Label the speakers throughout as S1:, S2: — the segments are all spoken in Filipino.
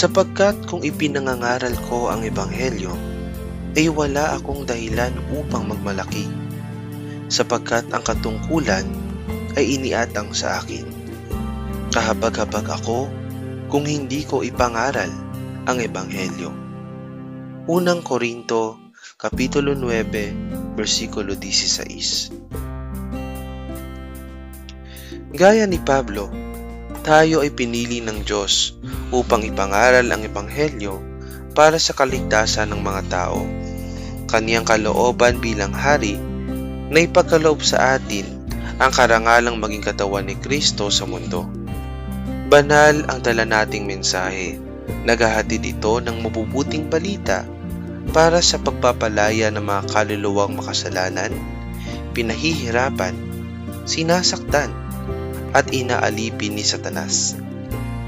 S1: Sapagkat kung ipinangangaral ko ang Ebanghelyo, ay wala akong dahilan upang magmalaki, sapagkat ang katungkulan ay iniatang sa akin. Kahabag-habag ako kung hindi ko ipangaral ang Ebanghelyo. Unang Korinto, Kapitulo 9, versikulo 16. Gaya ni Pablo, tayo ay pinili ng Diyos upang ipangaral ang Ebanghelyo para sa kaligtasan ng mga tao. Kaniyang kalooban bilang hari na ipagkaloob sa atin ang karangalang maging katawan ni Kristo sa mundo. Banal ang dala nating mensahe. Naghahatid ito ng mabubuting balita para sa pagpapalaya ng mga kaluluwang makasalanan, pinahihirapan, sinasaktan, at inaalipin ni Satanas.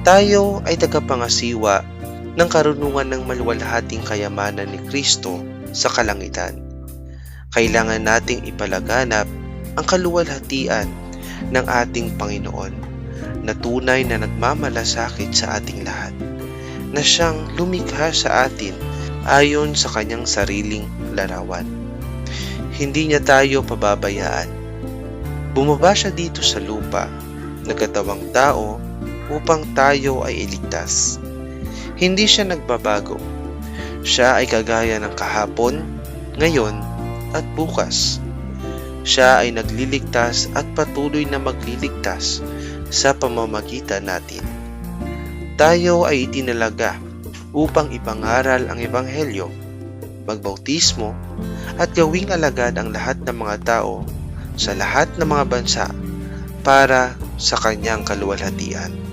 S1: Tayo ay tagapangasiwa ng karunungan ng maluwalhating kayamanan ni Kristo sa kalangitan. Kailangan nating ipalaganap ang kaluwalhatian ng ating Panginoon na tunay na nagmamalasakit sa ating lahat, na siyang lumikha sa atin ayon sa kanyang sariling larawan. Hindi niya tayo pababayaan. Bumaba siya dito sa lupa, nagkatawang tao upang tayo ay iligtas. Hindi siya nagbabago. Siya ay kagaya ng kahapon, ngayon, at bukas. Siya ay nagliligtas at patuloy na magliligtas sa pamamagitan natin. Tayo ay itinalaga upang ipangaral ang Ebanghelyo, magbautismo, at gawing alagad ang lahat ng mga tao sa lahat ng mga bansa para sa kanyang kaluwalhatian.